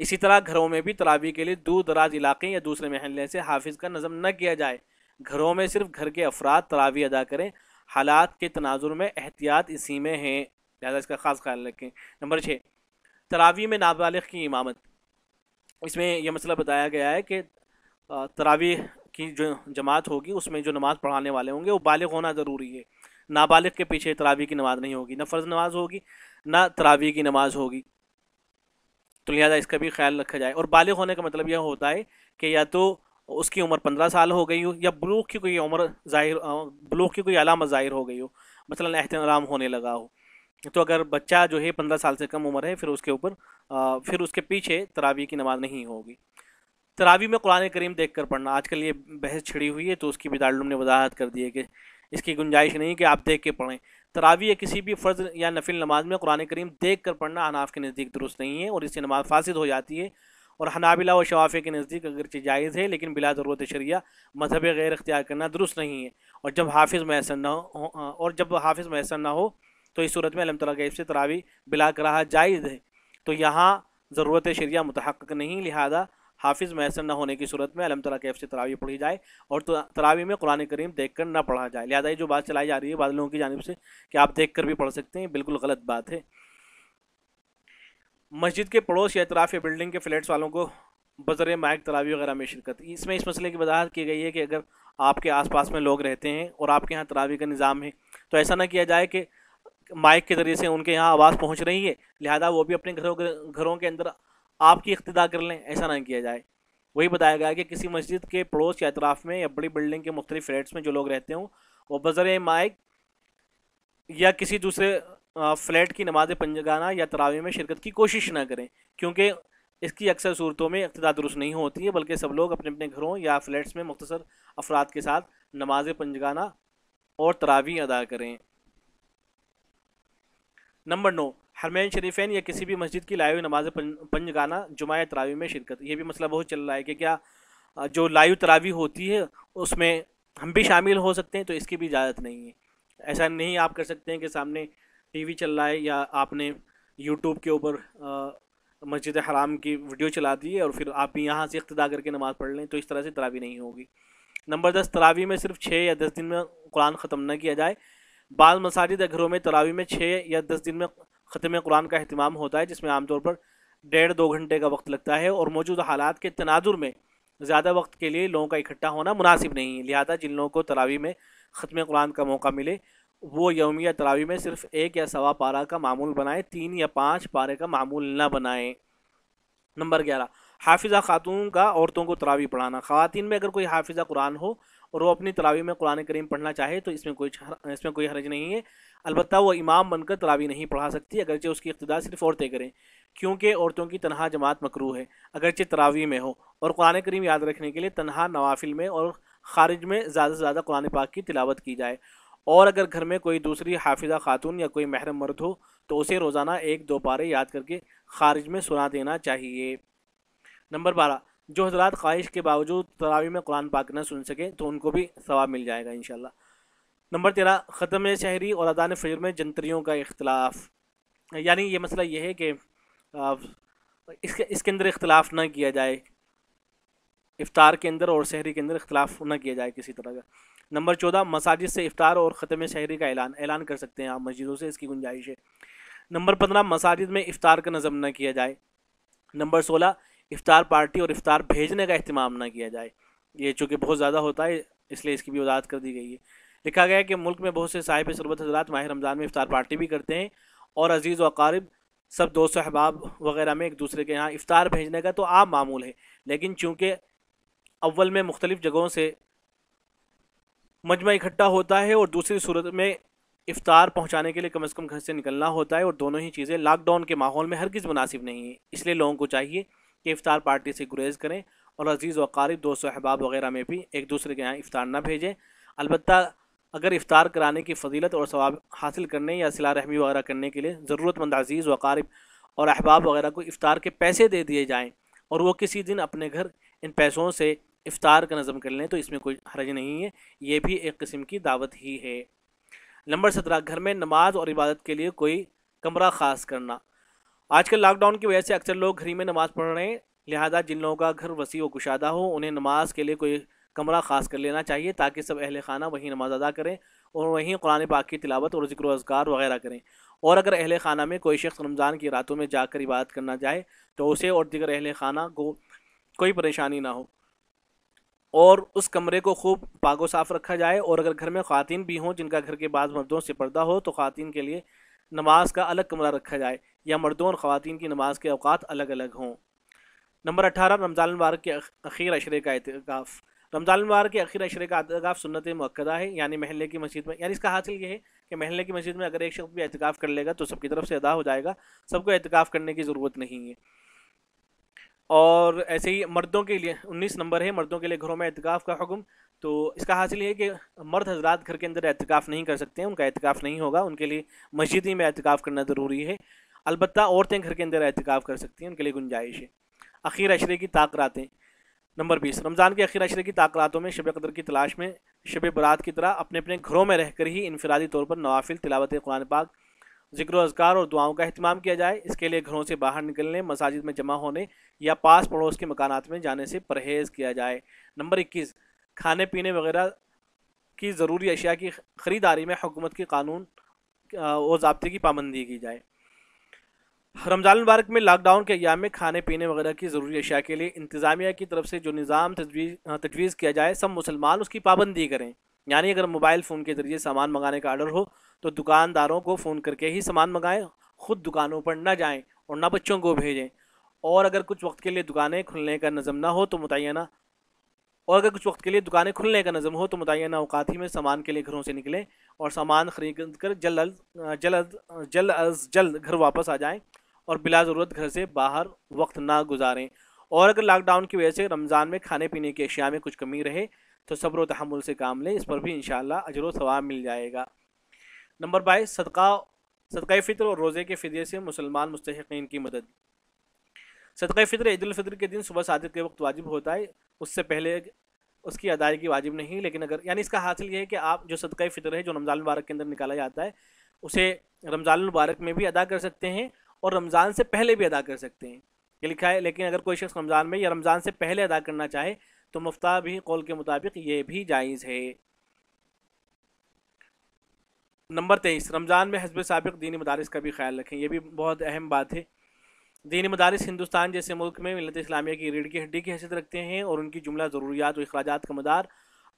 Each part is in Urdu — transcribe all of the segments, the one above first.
اسی طرح گھروں میں بھی تراویح کے لیے دور دراز علاقے یا دوسرے محلے سے حافظ کا نظم نہ کیا جائے، گھروں میں صرف گھر کے افراد تراویح ادا کریں، حالات کے تناظر میں احتیاط اسی میں ہے، لہذا اس کا خاص خیال رکھیں۔ نمبر 6، تراویح میں نابالغ کی امامت۔ اس میں یہ مسئلہ بتایا گیا ہے کہ تراویح کی جو جماعت ہوگی اس میں جو نماز پڑھانے والے ہوں گے وہ بالغ ہونا ضروری ہے، نابالغ کے پیچھے تراویح کی نماز نہیں ہوگی، نہ فرض نماز ہوگی نہ تراویح کی نماز ہوگی، تو لہٰذا اس کا بھی خیال رکھا جائے۔ اور بالغ ہونے کا مطلب یہ ہوتا ہے کہ یا تو اس کی عمر 15 سال ہو گئی ہو یا بلوغ کی کوئی بلوغ کی کوئی علامت ظاہر ہو گئی ہو، مثلا احترام ہونے لگا ہو، تو اگر بچہ جو ہے 15 سال سے کم عمر ہے پھر اس کے پیچھے تراویح کی نماز نہیں ہوگی۔ تراویح میں قرآن کریم دیکھ کر پڑھنا، آج کل یہ بحث چھڑی ہوئی ہے تو اس کی بھی دارالعلوم نے وضاحت کر دی ہے کہ اس کی گنجائش نہیں کہ آپ دیکھ کے پڑھیں۔ تراویح یا کسی بھی فرض یا نفل نماز میں قرآن کریم دیکھ کر پڑھنا حناف کے نزدیک درست نہیں ہے اور اس سے نماز فاسد ہو جاتی ہے، اور حنابلہ و شوافیہ کے نزدیک اگرچہ جائز ہے لیکن بلا ضرورت شرعیہ مذہب غیر اختیار کرنا درست نہیں ہے، اور جب حافظ میسر نہ ہو تو اس صورت میں علم تعالیٰ کیف سے تراویح بلا کراہا جائز ہے، تو یہاں ضرورت شرعیہ متحقق نہیں، لہذا حافظ میسر نہ ہونے کی صورت میں علم تعالیٰ کیف سے تراویح پڑھی جائے اور تراویح میں قرآن کریم دیکھ کر نہ پڑھا جائے۔ لہذا یہ جو بات چلائی جا رہی ہے بعض لوگوں کی جانب سے کہ آپ دیکھ کر بھی پڑھ سکتے ہیں، بالکل غلط بات ہے۔ مسجد کے پڑوس یا اطراف یا بلڈنگ کے فلیٹس والوں کو بذریعہ مائک تراویح وغیرہ میں شرکت، اس میں اس مسئلے کی وضاحت کی گئی ہے کہ اگر آپ کے آس پاس میں لوگ رہتے ہیں اور آپ کے یہاں تراویح کا نظام ہے تو ایسا نہ کیا جائے کہ مائک کے ذریعے سے ان کے یہاں آواز پہنچ رہی ہے لہذا وہ بھی اپنے گھروں کے اندر آپ کی اقتداء کر لیں، ایسا نہ کیا جائے۔ وہی بتایا گیا کہ کسی مسجد کے پڑوس یا اطراف میں یا بڑی بلڈنگ کے مختلف فلیٹس میں جو لوگ رہتے ہوں وہ بذریعہ مائک یا کسی دوسرے فلیٹ کی نماز پنجگانہ یا تراویح میں شرکت کی کوشش نہ کریں، کیونکہ اس کی اکثر صورتوں میں اقتداء درست نہیں ہوتی ہے، بلکہ سب لوگ اپنے اپنے گھروں یا فلیٹس میں مختصر افراد کے ساتھ نماز پنجگانہ اور تراویح ادا کریں۔ نمبر 9، حرمین شریفین یا کسی بھی مسجد کی لائیو نماز پنجگانہ جمعہ تراویح میں شرکت۔ یہ بھی مسئلہ بہت چل رہا ہے کہ کیا جو لائیو تراویح ہوتی ہے اس میں ہم بھی شامل ہو سکتے ہیں، تو اس کی بھی اجازت نہیں ہے، ایسا نہیں آپ کر سکتے ہیں کہ سامنے ٹی وی چل رہا ہے یا آپ نے یوٹیوب کے اوپر مسجد حرام کی ویڈیو چلا دی ہے اور پھر آپ بھی یہاں سے اقتداء کر کے نماز پڑھ لیں، تو اس طرح سے تراویح نہیں ہوگی۔ نمبر 10، تراویح میں صرف 6 یا 10 دن میں قرآن ختم نہ کیا جائے۔ بعض مساجد یا گھروں میں تراویح میں 6 یا 10 دن میں ختم قرآن کا اہتمام ہوتا ہے، جس میں عام طور پر 1.5-2 گھنٹے کا وقت لگتا ہے، اور موجودہ حالات کے تناظر میں زیادہ وقت کے لیے لوگوں کا اکٹھا ہونا مناسب نہیں ہے، لہذا جن لوگوں کو تراویح میں ختم قرآن کا موقع ملے وہ یومیہ تراویح میں صرف 1 یا سوا پارہ کا معمول بنائیں، 3 یا 5 پارے کا معمول نہ بنائیں۔ نمبر 11، حافظہ خاتون کا عورتوں کو تراویح پڑھانا۔ خواتین میں اگر کوئی حافظہ قرآن ہو اور وہ اپنی تراویح میں قرآن کریم پڑھنا چاہے تو اس میں کوئی حرج نہیں ہے، البتہ وہ امام بن کر تراویح نہیں پڑھا سکتی، اگرچہ اس کی اقتداء صرف عورتیں کریں، کیونکہ عورتوں کی تنہا جماعت مکروہ ہے اگرچہ تراویح میں ہو، اور قرآن کریم یاد رکھنے کے لیے تنہا نوافل میں اور خارج میں زیادہ سے زیادہ قرآن پاک کی تلاوت کی جائے، اور اگر گھر میں کوئی دوسری حافظہ خاتون یا کوئی محرم مرد ہو تو اسے روزانہ 1-2 پارے یاد کر کے خارج میں سنا دینا چاہیے۔ نمبر 12، جو حضرات خواہش کے باوجود تراویح میں قرآن پاک نہ سن سکے تو ان کو بھی ثواب مل جائے گا انشاءاللہ۔ نمبر 13، ختم شہری اور اذان فجر میں جنتریوں کا اختلاف، یعنی یہ مسئلہ یہ ہے کہ اس کے اندر اختلاف نہ کیا جائے، افطار کے اندر اور سحری کے اندر اختلاف نہ کیا جائے کسی طرح کا۔ نمبر 14، مساجد سے افطار اور ختم شہری کا اعلان کر سکتے ہیں آپ مسجدوں سے، اس کی گنجائش ہے۔ نمبر 15، مساجد میں افطار کا نظم نہ کیا جائے۔ نمبر 16، افطار پارٹی اور افطار بھیجنے کا اہتمام نہ کیا جائے، یہ چونکہ بہت زیادہ ہوتا ہے اس لیے اس کی بھی وضاحت کر دی گئی ہے۔ لکھا گیا ہے کہ ملک میں بہت سے صاحب ثروت حضرات ماہ رمضان میں افطار پارٹی بھی کرتے ہیں، اور عزیز و اقارب سب دوست و احباب وغیرہ میں ایک دوسرے کے یہاں افطار بھیجنے کا تو عام معمول ہے، لیکن چونکہ اول میں مختلف جگہوں سے مجمع اکٹھا ہوتا ہے اور دوسری صورت میں افطار پہنچانے کے لیے کم از کم گھر سے نکلنا ہوتا ہے، اور دونوں ہی چیزیں لاک ڈاؤن کے ماحول میں ہرگز مناسب نہیں ہیں، اس لیے لوگوں کو چاہیے کہ افطار پارٹی سے گریز کریں اور عزیز و اقارب دوست و احباب وغیرہ میں بھی ایک دوسرے کے یہاں افطار نہ بھیجیں۔ البتہ اگر افطار کرانے کی فضیلت اور ثواب حاصل کرنے یا صلہ رحمی وغیرہ کرنے کے لیے ضرورت مند عزیز و اقارب اور احباب وغیرہ کو افطار کے پیسے دے دیے جائیں اور وہ کسی دن اپنے گھر ان پیسوں سے افطار کا نظم کر لیں تو اس میں کوئی حرج نہیں ہے، یہ بھی ایک قسم کی دعوت ہی ہے۔ نمبر 17، گھر میں نماز اور عبادت کے لیے کوئی کمرہ خاص کرنا۔ آج کل لاک ڈاؤن کی وجہ سے اکثر لوگ گھر ہی میں نماز پڑھ رہے ہیں، لہٰذا جن لوگوں کا گھر وسیع و کشادہ ہو انہیں نماز کے لیے کوئی کمرہ خاص کر لینا چاہیے تاکہ سب اہل خانہ وہیں نماز ادا کریں اور وہیں قرآن پاک کی تلاوت اور ذکر و اذکار وغیرہ کریں۔ اور اگر اہل خانہ میں کوئی شخص رمضان کی راتوں میں جا کر عبادت کرنا چاہے تو اسے اور دیگر اہل خانہ کو کوئی پریشانی نہ ہو، اور اس کمرے کو خوب پاک و صاف رکھا جائے۔ اور اگر گھر میں خواتین بھی ہوں جن کا گھر کے بعض مردوں سے پردہ ہو تو خواتین کے لیے نماز کا الگ کمرہ رکھا جائے، یا مردوں اور خواتین کی نماز کے اوقات الگ الگ ہوں۔ نمبر 18، رمضان المبارک کے اخیر عشرے کا اعتکاف۔ رمضان المبارک کے اخیر عشرے کا اعتکاف سنت مؤکدہ ہے، یعنی محلے کی مسجد میں، یعنی اس کا حاصل یہ ہے کہ محلے کی مسجد میں اگر ایک شخص بھی اعتکاف کر لے گا تو سب کی طرف سے ادا ہو جائے گا، سب کو اعتکاف کرنے کی ضرورت نہیں ہے۔ اور ایسے ہی مردوں کے لیے 19 نمبر ہے، مردوں کے لیے گھروں میں اعتکاف کا حکم۔ تو اس کا حاصل یہ ہے کہ مرد حضرات گھر کے اندر اعتکاف نہیں کر سکتے ہیں، ان کا اعتکاف نہیں ہوگا، ان کے لیے مسجد ہی میں اعتکاف کرنا ضروری ہے۔ البتہ عورتیں گھر کے اندر اعتکاف کر سکتی ہیں، ان کے لیے گنجائش ہے۔ اخیر عشرے کی طاق راتیں۔ نمبر 20، رمضان کے اخیر عشرے کی طاق راتوں میں شب قدر کی تلاش میں شب برات کی طرح اپنے اپنے گھروں میں رہ کر ہی انفرادی طور پر نوافل، تلاوت قرآن پاک، ذکر و اذکار اور دعاؤں کا اہتمام کیا جائے۔ اس کے لیے گھروں سے باہر نکلنے، مساجد میں جمع ہونے یا پاس پڑوس کے مکانات میں جانے سے پرہیز کیا جائے۔ نمبر 21، کھانے پینے وغیرہ کی ضروری اشیاء کی خریداری میں حکومت کے قانون و ضابطے کی پابندی کی جائے۔ رمضان المبارک میں لاک ڈاؤن کے ایام میں کھانے پینے وغیرہ کی ضروری اشیاء کے لیے انتظامیہ کی طرف سے جو نظام تجویز کیا جائے، سب مسلمان اس کی پابندی کریں۔ یعنی اگر موبائل فون کے ذریعے سامان منگانے کا آرڈر ہو تو دکانداروں کو فون کر کے ہی سامان منگائیں، خود دکانوں پر نہ جائیں اور نہ بچوں کو بھیجیں۔ اور اگر کچھ وقت کے لیے دکانیں کھلنے کا نظم نہ ہو تو متعینہ اوقات ہی میں سامان کے لیے گھروں سے نکلیں اور سامان خرید کر جلد از جلد گھر واپس آ جائیں اور بلا ضرورت گھر سے باہر وقت نہ گزاریں۔ اور اگر لاک ڈاؤن کی وجہ سے رمضان میں کھانے پینے کی اشیاء میں کچھ کمی رہے تو صبر و تحمل سے کام لیں، اس پر بھی انشاءاللہ اجر و ثواب مل جائے گا۔ نمبر 22، صدقہ فطر اور روزے کے فدیے سے مسلمان مستحقین کی مدد۔ صدقہ فطر عید الفطر کے دن صبح صادق کے وقت واجب ہوتا ہے، اس سے پہلے اس کی ادائیگی واجب نہیں، لیکن اگر یعنی اس کا حاصل یہ ہے کہ آپ جو صدقہ فطر ہے جو رمضان المبارک کے اندر نکالا جاتا ہے اسے رمضان المبارک میں بھی ادا کر سکتے ہیں اور رمضان سے پہلے بھی ادا کر سکتے ہیں، یہ لکھا ہے۔ لیکن اگر کوئی شخص رمضان میں یا رمضان سے پہلے ادا کرنا چاہے تو مفتہ بھی قول کے مطابق یہ بھی جائز ہے۔ نمبر 23، رمضان میں حسب سابق دینی مدارس کا بھی خیال رکھیں، یہ بھی بہت اہم بات ہے۔ دینی مدارس ہندوستان جیسے ملک میں ملت اسلامیہ کی ریڑھ کی ہڈی کی حیثیت رکھتے ہیں اور ان کی جملہ ضروریات و اخراجات کا مدار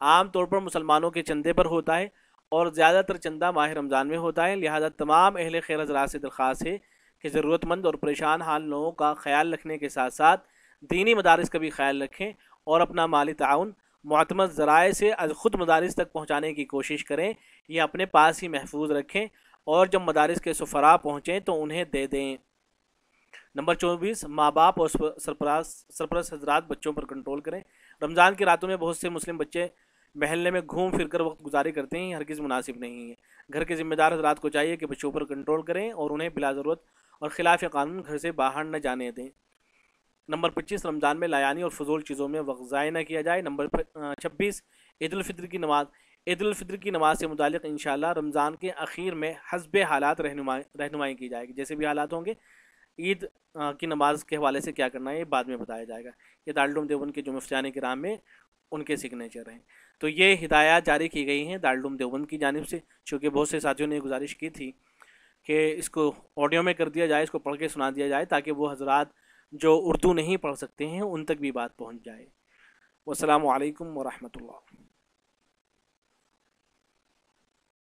عام طور پر مسلمانوں کے چندے پر ہوتا ہے اور زیادہ تر چندہ ماہ رمضان میں ہوتا ہے، لہذا تمام اہل خیر حضرات سے درخواست ہے کہ ضرورت مند اور پریشان حال لوگوں کا خیال رکھنے کے ساتھ ساتھ دینی مدارس کا بھی خیال رکھیں اور اپنا مالی تعاون معتمد ذرائع سے از خود مدارس تک پہنچانے کی کوشش کریں یا اپنے پاس ہی محفوظ رکھیں، اور جب مدارس کے سفراء پہنچیں تو انہیں دے دیں۔ نمبر 24، ماں باپ اور سرپرست حضرات بچوں پر کنٹرول کریں۔ رمضان کی راتوں میں بہت سے مسلم بچے محلے میں گھوم پھر کر وقت گزاری کرتے ہیں، ہرگز مناسب نہیں ہے۔ گھر کے ذمہ دار حضرات کو چاہیے کہ بچوں پر کنٹرول کریں اور انہیں بلا ضرورت اور خلاف قانون گھر سے باہر نہ جانے دیں۔ نمبر 25، رمضان میں لایانی اور فضول چیزوں میں وقت ضائع نہ کیا جائے۔ نمبر 26، عید الفطر کی نماز۔ عید الفطر کی نماز سے متعلق انشاءاللہ رمضان کے اخیر میں حسب حالات رہنمائی کی جائے گی، جیسے بھی حالات ہوں گے عید کی نماز کے حوالے سے کیا کرنا ہے یہ بعد میں بتایا جائے گا۔ یہ دارالعلوم دیوبند کے جو مفتیان کرام میں ان کے سگنیچر ہیں۔ تو یہ ہدایات جاری کی گئی ہیں دارالعلوم دیوبند کی جانب سے، چونکہ بہت سے ساتھیوں نے گزارش کی تھی کہ اس کو آڈیو میں کر دیا جائے، اس کو پڑھ کے سنا دیا جائے تاکہ وہ حضرات جو اردو نہیں پڑھ سکتے ہیں ان تک بھی بات پہنچ جائے۔ والسلام علیکم ورحمۃ اللہ۔